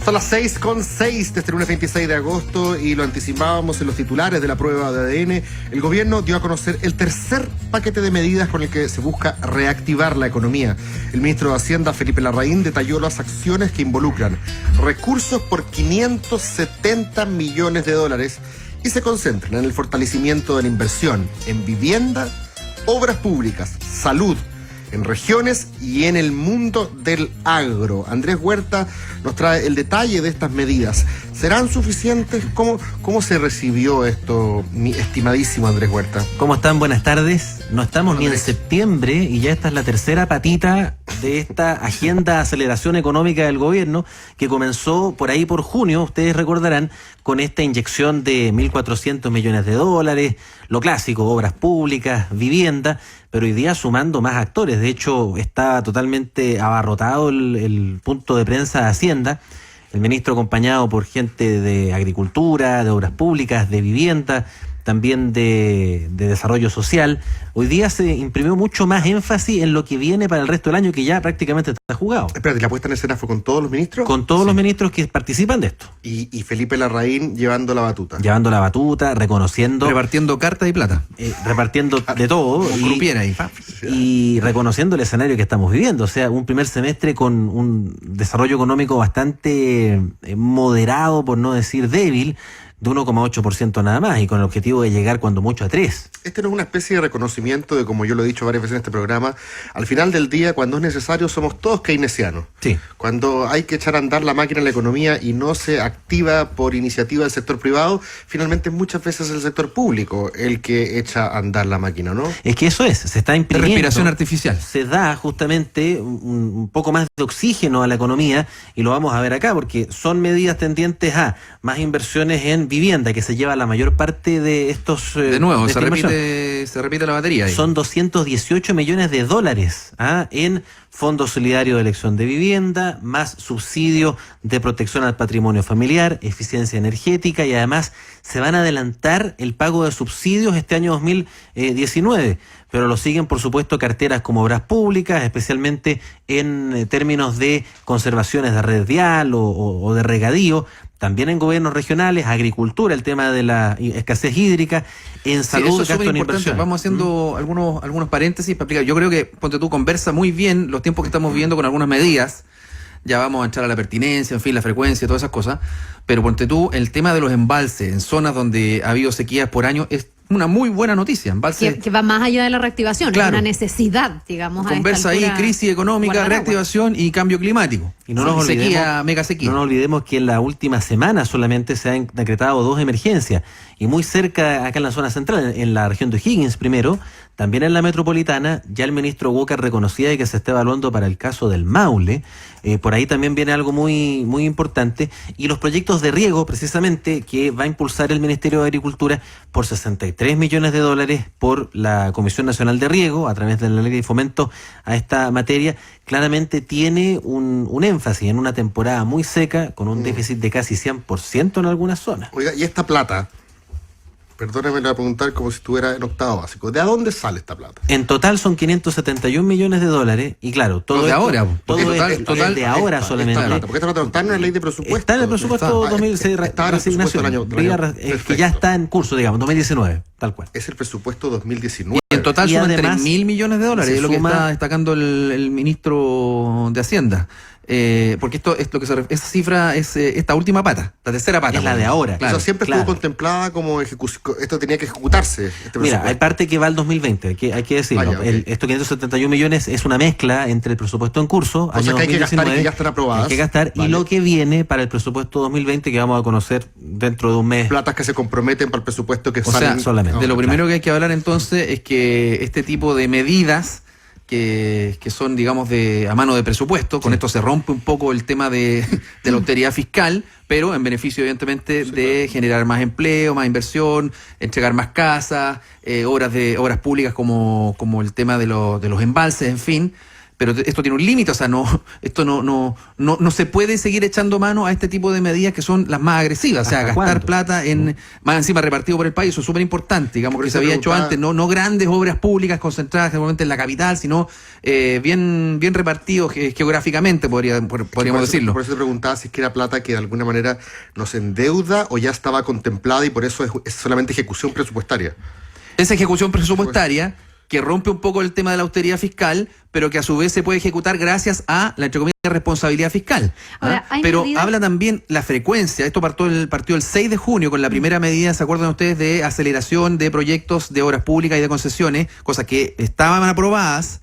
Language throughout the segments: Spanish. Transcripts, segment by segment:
Son las 6:06 de este lunes 26 de agosto y lo anticipábamos en los titulares de la prueba de ADN. El gobierno dio a conocer el tercer paquete de medidas con el que se busca reactivar la economía. El ministro de Hacienda, Felipe Larraín, detalló las acciones que involucran recursos por 570 millones de dólares y se concentran en el fortalecimiento de la inversión en vivienda, obras públicas, salud, en regiones y en el mundo del agro. Andrés Huerta nos trae el detalle de estas medidas. ¿Serán suficientes? ¿Cómo se recibió esto, mi estimadísimo Andrés Huerta? ¿Cómo están? Buenas tardes. No estamos ni en septiembre y ya esta es la tercera patita de esta agenda de aceleración económica del gobierno que comenzó por ahí por junio, ustedes recordarán, con esta inyección de 1.400 millones de dólares, lo clásico, obras públicas, vivienda, pero hoy día sumando más actores. De hecho, está totalmente abarrotado el punto de prensa de Hacienda. El ministro acompañado por gente de agricultura, de obras públicas, de vivienda, también de desarrollo social. Hoy día se imprimió mucho más énfasis en lo que viene para el resto del año, que ya prácticamente está jugado. Espérate, ¿la puesta en escena fue con todos los ministros? Con todos los ministros que participan de esto. Y Felipe Larraín llevando la batuta. Llevando la batuta, reconociendo... Repartiendo cartas y plata. Repartiendo de todo. Y reconociendo el escenario que estamos viviendo. O sea, un primer semestre con un desarrollo económico bastante moderado, por no decir débil, de 1,8% nada más, y con el objetivo de llegar cuando mucho a 3%. Este no es una especie de reconocimiento de, como yo lo he dicho varias veces en este programa, al final del día, cuando es necesario, somos todos keynesianos. Sí. Cuando hay que echar a andar la máquina en la economía y no se activa por iniciativa del sector privado, finalmente muchas veces es el sector público el que echa a andar la máquina, ¿no? Es que eso es, se está imprimiendo. De respiración artificial. Se da justamente un poco más de oxígeno a la economía, y lo vamos a ver acá, porque son medidas tendientes a más inversiones en vivienda, que se lleva la mayor parte de estos... de nuevo, se repite la batería ahí. Son 218 millones de dólares en Fondo Solidario de Elección de Vivienda, más subsidio de protección al patrimonio familiar, eficiencia energética, y además se van a adelantar el pago de subsidios este año 2019. Pero lo siguen, por supuesto, carteras como obras públicas, especialmente en términos de conservaciones de red vial o de regadío. También en gobiernos regionales, agricultura, el tema de la escasez hídrica, en salud, gasto en inversión. Vamos haciendo algunos paréntesis para explicar. Yo creo que, ponte tú, conversa muy bien los tiempos que estamos viviendo con algunas medidas. Ya vamos a entrar a la pertinencia, en fin, la frecuencia, todas esas cosas. Pero ponte tú, el tema de los embalses en zonas donde ha habido sequías por año es una muy buena noticia. Embalses que va más allá de la reactivación, claro, es una necesidad, digamos. Conversa ahí, crisis económica, reactivación y cambio climático. Y no nos olvidemos, sequía, mega sequía. No nos olvidemos que en la última semana solamente se han decretado 2 emergencias. Y muy cerca, acá en la zona central, en la región de O'Higgins primero, también en la metropolitana, ya el ministro Walker reconocía de que se está evaluando para el caso del Maule. Por ahí también viene algo muy, muy importante. Y los proyectos de riego, precisamente, que va a impulsar el Ministerio de Agricultura por 63 millones de dólares por la Comisión Nacional de Riego, a través de la ley de fomento a esta materia, claramente tiene un énfasis en una temporada muy seca, con un déficit de casi 100% en algunas zonas. Oiga, y esta plata, perdóname, le voy a preguntar como si estuviera en octavo básico, ¿de dónde sale esta plata? En total son 571 millones de dólares, y claro, todo de esto, ahora, todo es de ahora solamente. Porque esta plata no está en la ley de presupuesto. Está en el presupuesto 2006, está en el presupuesto del año que ya está en curso, digamos, 2019, tal cual. Es el presupuesto 2019. Y en total son entre 1.000 millones de dólares, es lo que está destacando el ministro de Hacienda. Porque esto es lo que esa cifra es esta última pata, la tercera pata. Es la de ahora. Claro, eso siempre estuvo contemplada como esto tenía que ejecutarse. Mira, hay parte que va al 2020, hay que decirlo. Estos 571 millones es una mezcla entre el presupuesto en curso, año 2019, hay que gastar y que ya están aprobadas. Hay que gastar, y lo que viene para el presupuesto 2020, que vamos a conocer dentro de un mes. Platas que se comprometen para el presupuesto que salen. Solamente. De lo primero que hay que hablar entonces es que este tipo de medidas que son, digamos, a mano de presupuesto, con esto se rompe un poco el tema de la austeridad fiscal, pero en beneficio, evidentemente, de generar más empleo, más inversión, entregar más casas, obras públicas como el tema de los embalses, en fin. pero esto tiene un límite, o sea, esto no se puede seguir echando mano a este tipo de medidas que son las más agresivas, o sea, gastar plata más encima repartido por el país, eso es súper importante, digamos, que se había hecho antes, no grandes obras públicas concentradas generalmente en la capital, sino bien repartidos geográficamente, podríamos decirlo. Por eso te preguntaba si es que era plata que de alguna manera nos endeuda o ya estaba contemplada y por eso es solamente ejecución presupuestaria. Esa ejecución presupuestaria que rompe un poco el tema de la austeridad fiscal, pero que a su vez se puede ejecutar gracias a la, entre comillas, responsabilidad fiscal. Ahora, pero habla también la frecuencia. Esto partió el 6 de junio con la primera medida, ¿se acuerdan ustedes?, de aceleración de proyectos de obras públicas y de concesiones, cosas que estaban aprobadas,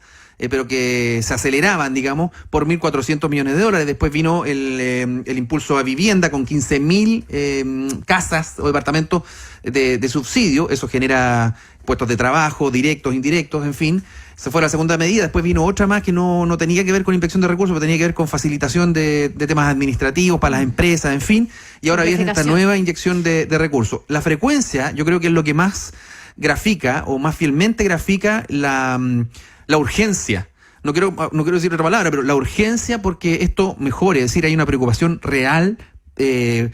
pero que se aceleraban, digamos, por 1.400 millones de dólares. Después vino el impulso a vivienda con 15.000 casas o departamentos de subsidio. Eso genera puestos de trabajo, directos, indirectos, en fin. Esa fue la segunda medida. Después vino otra más que no tenía que ver con inspección de recursos, pero tenía que ver con facilitación de temas administrativos para las empresas, en fin. Y ahora viene esta nueva inyección de recursos. La frecuencia, yo creo que es lo que más grafica, o más fielmente grafica la urgencia. No quiero decir otra palabra, pero la urgencia porque esto mejore, es decir, hay una preocupación real y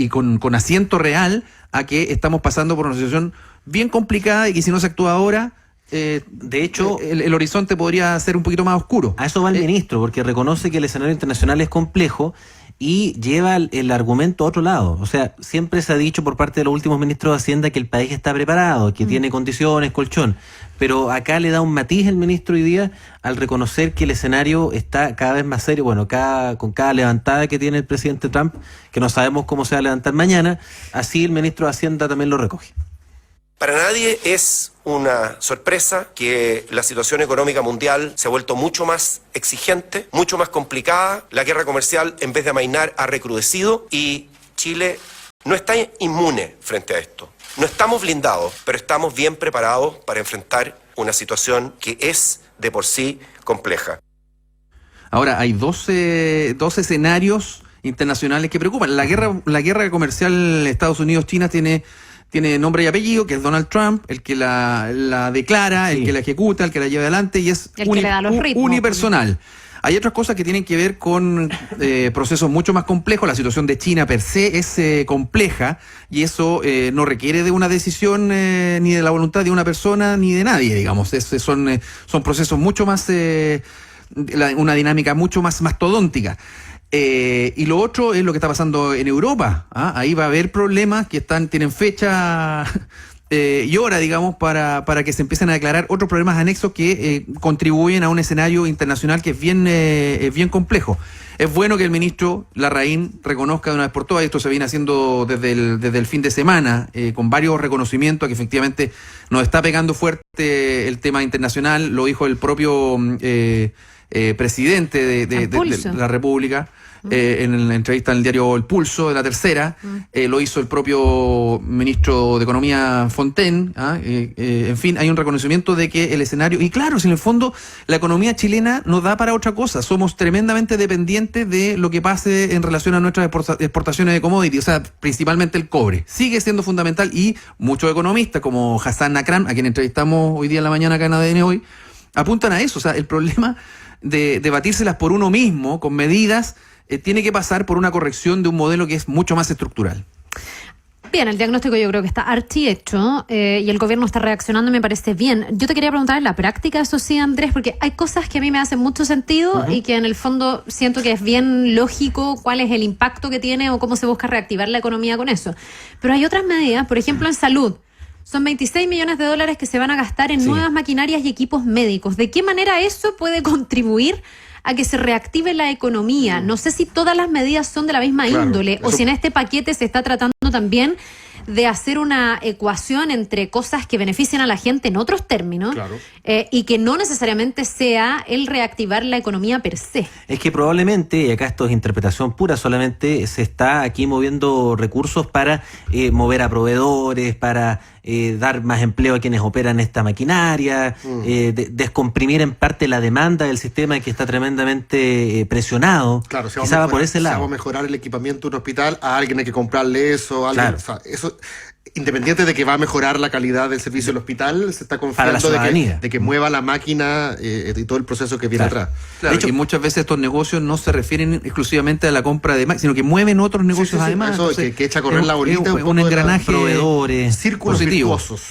con asiento real a que estamos pasando por una situación bien complicada y que si no se actúa ahora, de hecho, el horizonte podría ser un poquito más oscuro. A eso va el ministro, porque reconoce que el escenario internacional es complejo y lleva el argumento a otro lado. O sea, siempre se ha dicho por parte de los últimos ministros de Hacienda que el país está preparado, que tiene condiciones, colchón. Pero acá le da un matiz el ministro hoy día al reconocer que el escenario está cada vez más serio. Bueno, con cada levantada que tiene el presidente Trump, que no sabemos cómo se va a levantar mañana, así el ministro de Hacienda también lo recoge. Para nadie es una sorpresa que la situación económica mundial se ha vuelto mucho más exigente, mucho más complicada. La guerra comercial, en vez de amainar, ha recrudecido y Chile no está inmune frente a esto. No estamos blindados, pero estamos bien preparados para enfrentar una situación que es de por sí compleja. Ahora, hay 12 escenarios internacionales que preocupan. La guerra comercial Estados Unidos-China tiene nombre y apellido, que es Donald Trump, el que la declara, sí, el que la ejecuta, el que la lleva adelante, y es el que le da los ritmos, unipersonal. Hay otras cosas que tienen que ver con procesos mucho más complejos. La situación de China per se es compleja y eso no requiere de una decisión ni de la voluntad de una persona ni de nadie, digamos. Son procesos mucho más, una dinámica mucho más mastodóntica. Y lo otro es lo que está pasando en Europa. Ahí va a haber problemas que tienen fecha y hora, digamos, para que se empiecen a declarar otros problemas anexos que contribuyen a un escenario internacional que es bien complejo. Es bueno que el ministro Larraín reconozca de una vez por todas, esto se viene haciendo desde el fin de semana, con varios reconocimientos, que efectivamente nos está pegando fuerte el tema internacional. Lo dijo el propio presidente de la República, en la entrevista en el diario El Pulso de La Tercera, lo hizo el propio ministro de Economía Fontaine, en fin, hay un reconocimiento de que el escenario, y claro, si en el fondo la economía chilena no da para otra cosa, somos tremendamente dependientes de lo que pase en relación a nuestras exportaciones de commodities, o sea, principalmente el cobre, sigue siendo fundamental, y muchos economistas como Hassan Nakram, a quien entrevistamos hoy día en la mañana acá en ADN Hoy, apuntan a eso, o sea, el problema de batírselas por uno mismo, con medidas, tiene que pasar por una corrección de un modelo que es mucho más estructural. Bien, el diagnóstico yo creo que está archihecho y el gobierno está reaccionando y me parece bien. Yo te quería preguntar en la práctica, eso sí, Andrés, porque hay cosas que a mí me hacen mucho sentido y que en el fondo siento que es bien lógico cuál es el impacto que tiene o cómo se busca reactivar la economía con eso. Pero hay otras medidas, por ejemplo, en salud. Son 26 millones de dólares que se van a gastar en nuevas maquinarias y equipos médicos. ¿De qué manera eso puede contribuir a que se reactive la economía? No sé si todas las medidas son de la misma índole o si en este paquete se está tratando también de hacer una ecuación entre cosas que benefician a la gente en otros términos y que no necesariamente sea el reactivar la economía per se. Es que probablemente, y acá esto es interpretación pura, solamente se está aquí moviendo recursos para mover a proveedores, para dar más empleo a quienes operan esta maquinaria, descomprimir en parte la demanda del sistema que está tremendamente presionado. Claro, quizá va por ese lado. Si vamos a mejorar el equipamiento de un hospital, a alguien hay que comprarle eso, o sea, eso independiente de que va a mejorar la calidad del servicio del hospital, se está Para la confiando ciudadanía. de que mueva la máquina y todo el proceso que viene Claro. atrás. Claro, De hecho, y muchas veces estos negocios no se refieren exclusivamente a la compra de máquinas, sino que mueven otros negocios Sí, sí, sí, además. eso, Entonces, que echa a correr es la bolita es un poco un de la engranaje proveedores, Círculos positivo. virtuosos.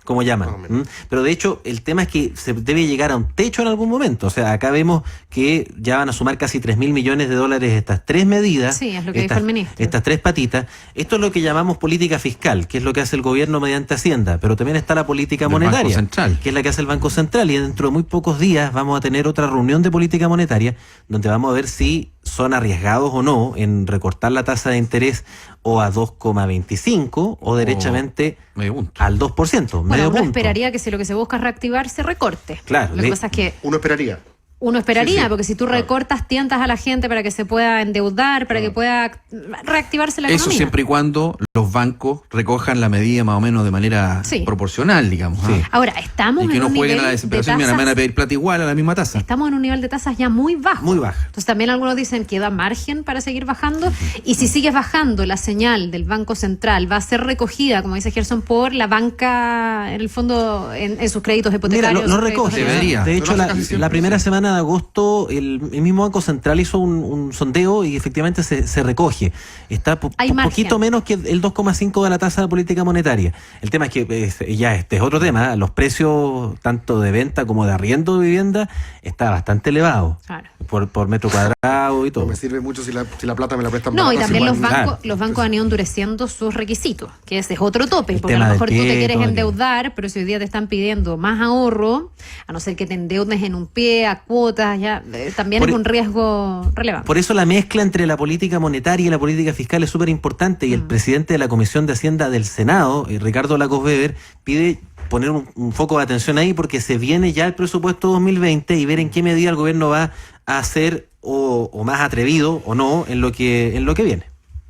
como llaman. Más o menos. Pero de hecho, el tema es que se debe llegar a un techo en algún momento. O sea, acá vemos que ya van a sumar casi 3.000 millones de dólares estas tres medidas. Sí, es lo que dijo estas, el ministro. Estas tres patitas. Esto es lo que llamamos política fiscal, que es lo que hace el gobierno mediante Hacienda. Pero también está la política Del monetaria, Banco Central. que es la que hace el Banco Central. Y dentro de muy pocos días vamos a tener otra reunión de política monetaria, donde vamos a ver si son arriesgados o no en recortar la tasa de interés o a 2,25 o derechamente medio punto. al 2%, Bueno, medio uno punto. esperaría que si lo que se busca es reactivar, se recorte. Claro, Lo que pasa es que Uno esperaría. uno esperaría, Sí, sí. porque si tú Claro. recortas, tientas a la gente para que se pueda endeudar, para que pueda reactivarse la Eso economía. siempre y cuando los bancos recojan la medida más o menos de manera Sí. proporcional, digamos. Sí. ¿ah? Ahora, estamos Y que en no un jueguen nivel a la de desesperación, mira, me van a tasas, pedir plata igual a la misma tasa. estamos en un nivel de tasas ya muy bajo. Muy baja. Entonces también algunos dicen que da margen para seguir bajando, y si sigues bajando, la señal del Banco Central va a ser recogida, como dice Gerson, por la banca, en el fondo, en sus créditos Mira, hipotecarios. lo sus créditos recoge. Debería. De hecho, Lo hace casi siempre, la primera sí. semana de agosto, el mismo Banco Central hizo un sondeo y efectivamente se recoge. Está Hay margen. poquito menos que el 2,5 de la tasa de política monetaria. El tema es que ya este es otro tema. Los precios, tanto de venta como de arriendo de vivienda, está bastante elevado Claro. por metro cuadrado y No todo. me sirve mucho si la plata me la prestan No, y barata, también igual. Claro. los bancos han ido endureciendo sus requisitos, que ese es otro tope, El porque a tema lo del mejor tú te pie, quieres todo endeudar, pero si hoy día te están pidiendo más ahorro, a no ser que te endeudes en un pie, a cuotas, ya también Por es e- un riesgo relevante. Por eso la mezcla entre la política monetaria y la política fiscal es súper importante, y el presidente de la Comisión de Hacienda del Senado, Ricardo Lagos Weber, pide poner un foco de atención ahí, porque se viene ya el presupuesto 2020 y ver en qué medida el gobierno va a hacer o más atrevido o no en lo que viene.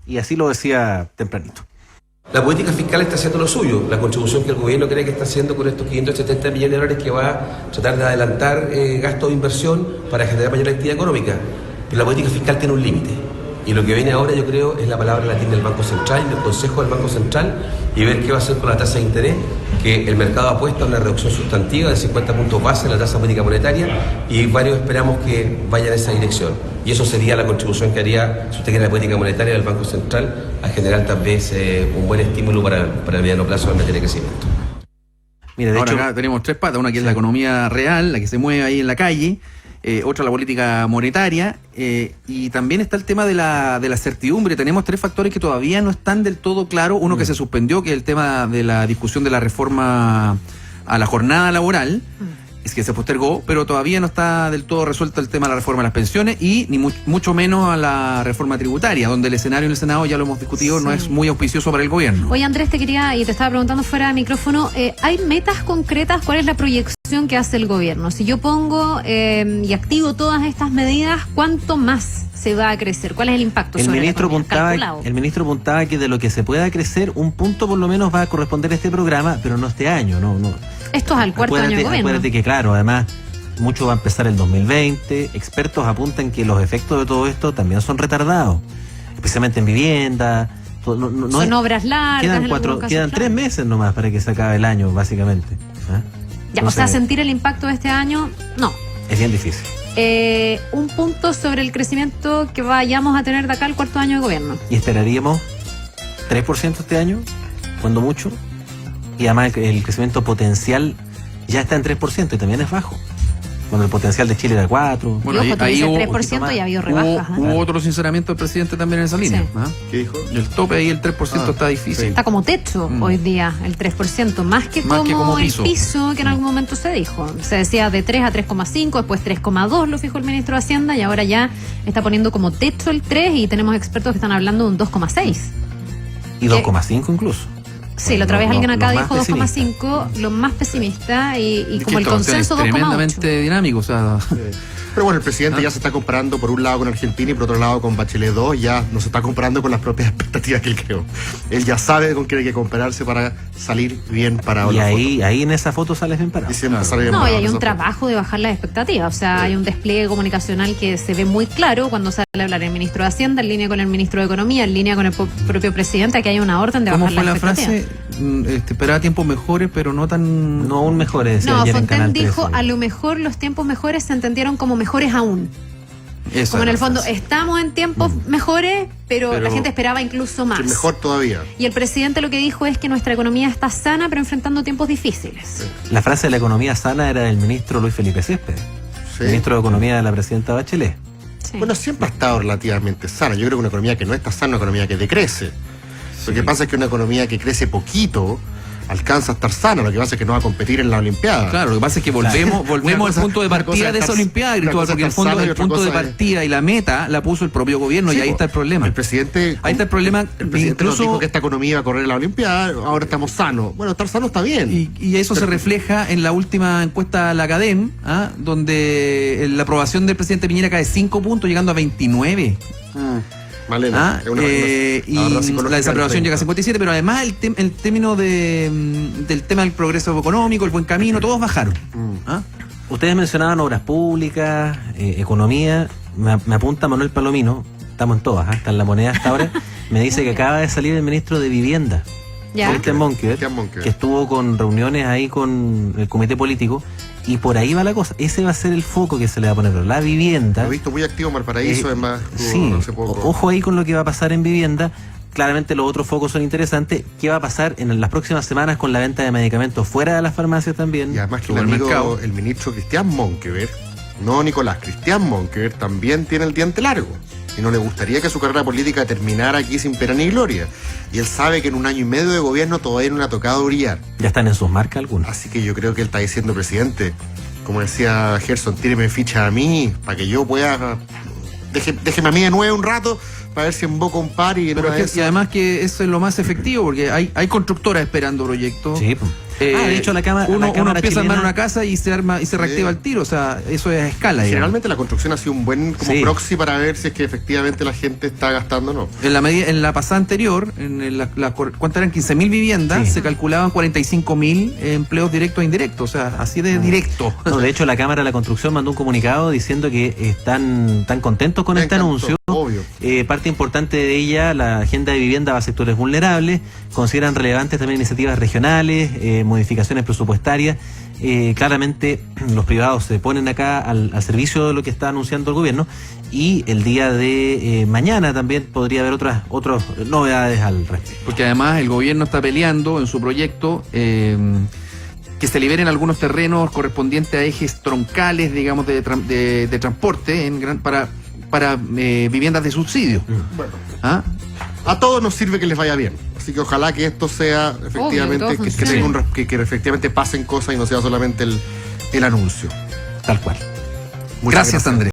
Y así lo decía tempranito. La política fiscal está haciendo lo suyo, la contribución que el gobierno cree que está haciendo con estos 570 millones de dólares, que va a tratar de adelantar gastos de inversión para generar mayor actividad económica. Pero la política fiscal tiene un límite. Y lo que viene ahora, yo creo, es la palabra latina del Banco Central, del Consejo del Banco Central, y ver qué va a hacer con la tasa de interés, que el mercado apuesta a una reducción sustantiva de 50 puntos base en la tasa política monetaria, y varios esperamos que vaya en esa dirección. Y eso sería la contribución que haría, si usted quiere, la política monetaria del Banco Central, a generar tal vez un buen estímulo para el mediano plazo en materia de crecimiento. Mira, de Ahora hecho, acá tenemos tres patas, una que es la economía real, la que se mueve ahí en la calle, otra la política monetaria, y también está el tema de la certidumbre. Tenemos tres factores que todavía no están del todo claros. Uno que se suspendió, que es el tema de la discusión de la reforma a la jornada laboral, es que se postergó, pero todavía no está del todo resuelto el tema de la reforma a las pensiones, y ni mucho menos a la reforma tributaria, donde el escenario en el Senado, ya lo hemos discutido, Sí. no es muy auspicioso para el gobierno. Oye, Andrés, te quería, y te estaba preguntando fuera de micrófono, ¿hay metas concretas? ¿Cuál es la proyección que hace el gobierno? Si yo pongo y activo todas estas medidas, ¿cuánto más se va a crecer? ¿Cuál es el impacto el sobre ministro la economía? Calculado. apuntaba que de lo que se pueda crecer, un punto por lo menos va a corresponder a este programa, pero no este año, no. Esto es al cuarto año de gobierno. Acuérdate que, claro, además, mucho va a empezar el 2020. Expertos apuntan que los efectos de todo esto también son retardados, especialmente en vivienda. No Son es- obras largas. Quedan, en algunos casos, quedan claro. 3 meses nomás para que se acabe el año, básicamente. ¿Ah? Ya, o sea, Entonces, sentir el impacto de este año, no. es bien difícil. Un punto sobre el crecimiento que vayamos a tener de acá al cuarto año de gobierno. Y esperaríamos 3% este año, cuando mucho. Y además el crecimiento potencial ya está en 3% y también es bajo. Cuando el potencial de Chile era 4%. Bueno, y ojo, tú ahí dices hubo- 3% y ha habido rebajas. ¿eh? Hubo otro sinceramiento del presidente también en esa línea. Sí. ¿ah? ¿Qué dijo? Y el tope ahí, el 3%, está difícil. Está como techo hoy día, el 3%, más que como el piso que en algún momento se dijo. Se decía de 3 a 3,5, después 3,2 lo fijó el ministro de Hacienda, y ahora ya está poniendo como techo el 3, y tenemos expertos que están hablando de un 2,6. Y 2,5 incluso. Sí, la otra vez alguien acá los dijo más 2,5, lo más pesimista, y Es como que el esta cuestión consenso es 2,8. tremendamente dinámico. O sea, Pero bueno, el presidente ya se está comparando por un lado con Argentina y por otro lado con Bachelet 2, ya no se está comparando con las propias expectativas que él creó. Él ya sabe con quién hay que compararse para salir bien parado. Y en la ahí en esa foto sales bien parado. foto. Y siempre sale bien No, y parado hay en un esa trabajo de bajar las expectativas. O sea, hay un despliegue comunicacional que se ve muy claro cuando sale a hablar el ministro de Hacienda, en línea con el ministro de Economía, en línea con el propio presidente, que hay una orden de ¿Cómo bajar fue las la expectativas. frase? Esperaba tiempos mejores, pero no tan... No aún mejores, decía No, ayer en Fontaine Canal dijo, 13. a lo mejor los tiempos mejores se entendieron como mejores aún. Esa Como en era el la fondo, frase. estamos en tiempos mejores, pero la gente esperaba incluso más. Que mejor todavía. Y el presidente lo que dijo es que nuestra economía está sana, pero enfrentando tiempos difíciles. La frase de la economía sana era del ministro Luis Felipe Céspedes, Sí. ministro de Economía de la presidenta Bachelet. Sí. Bueno, siempre ha estado relativamente sana. Yo creo que una economía que no está sana es una economía que decrece. Lo que pasa es que una economía que crece poquito alcanza a estar sana. Lo que pasa es que no va a competir en la Olimpiada. Claro, lo que pasa es que volvemos Una al cosa- punto de una cosa partida es de esa estar- Olimpiada, una Cristóbal, cosa porque en el es estar fondo sano y el otra punto de cosa es- partida y la meta la puso el propio gobierno Sí, y ahí po. está el problema. El presidente... Ahí está el problema, El presidente nos incluso... dijo que esta economía iba a correr en la Olimpiada, ahora estamos sanos. Bueno, estar sano está bien. Y eso se refleja en la última encuesta de la Academ, donde la aprobación del presidente Piñera cae 5 puntos, llegando a 29. Malena, es una- Y la verdad psicológica la desaprobación del llega a 57, pero además el término del tema del progreso económico, el buen camino, todos bajaron. ¿Ah? Ustedes mencionaban obras públicas, economía. Me apunta Manuel Palomino, estamos en todas, está en La Moneda hasta ahora. Me dice que acaba de salir el ministro de Vivienda, Ya. Cristian Monkever, Cristian Monkever. que estuvo con reuniones ahí con el comité político. Y por ahí va la cosa. Ese va a ser el foco que se le va a poner. La vivienda. Lo he visto muy activo en Valparaíso, además. Sí, Hace poco. ojo ahí con lo que va a pasar en vivienda. Claramente los otros focos son interesantes. ¿Qué va a pasar en las próximas semanas con la venta de medicamentos fuera de las farmacias también? Y además que el Supermercado. amigo, el ministro Cristian Monkever, no Nicolás, Cristian Monkever también tiene el diente largo. Y no le gustaría que su carrera política terminara aquí sin pena ni gloria. Y él sabe que en un año y medio de gobierno todavía no le ha tocado brillar. Ya están en sus marcas algunos. Así que yo creo que él está diciendo, presidente, como decía Gerson, tíreme ficha a mí para que yo pueda... Déjeme a mí de nuevo un rato para ver si emboco un par y... en Pero una es de que, y esas- además que eso es lo más efectivo, porque hay constructoras esperando proyectos. Sí, pues. De hecho, la Cámara uno empieza a armar chilena- una casa y se arma y se reactiva el tiro, o sea, eso es a escala. digamos. Generalmente la construcción ha sido un buen como Sí. proxy para ver si es que efectivamente la gente está gastando o no. En la pasada anterior, ¿cuántas eran? 15.000 viviendas, Sí. se calculaban 45.000 empleos directos e indirectos, o sea, así de directo. No, de hecho, la Cámara de la Construcción mandó un comunicado diciendo que están tan contentos con Me este encantó, anuncio. obvio. Parte importante de ella, la agenda de vivienda va a sectores vulnerables. Consideran relevantes también iniciativas regionales, modificaciones presupuestarias. Claramente, los privados se ponen acá al servicio de lo que está anunciando el gobierno. Y el día de mañana también podría haber otras novedades al respecto. Porque además el gobierno está peleando en su proyecto que se liberen algunos terrenos correspondientes a ejes troncales, digamos, de transporte para viviendas de subsidio. Bueno, ¿Ah? a todos nos sirve que les vaya bien. Así que ojalá que esto sea efectivamente, todo que funcione. tenga que efectivamente pasen cosas y no sea solamente el anuncio. Tal cual. Muchas Gracias, Andrés.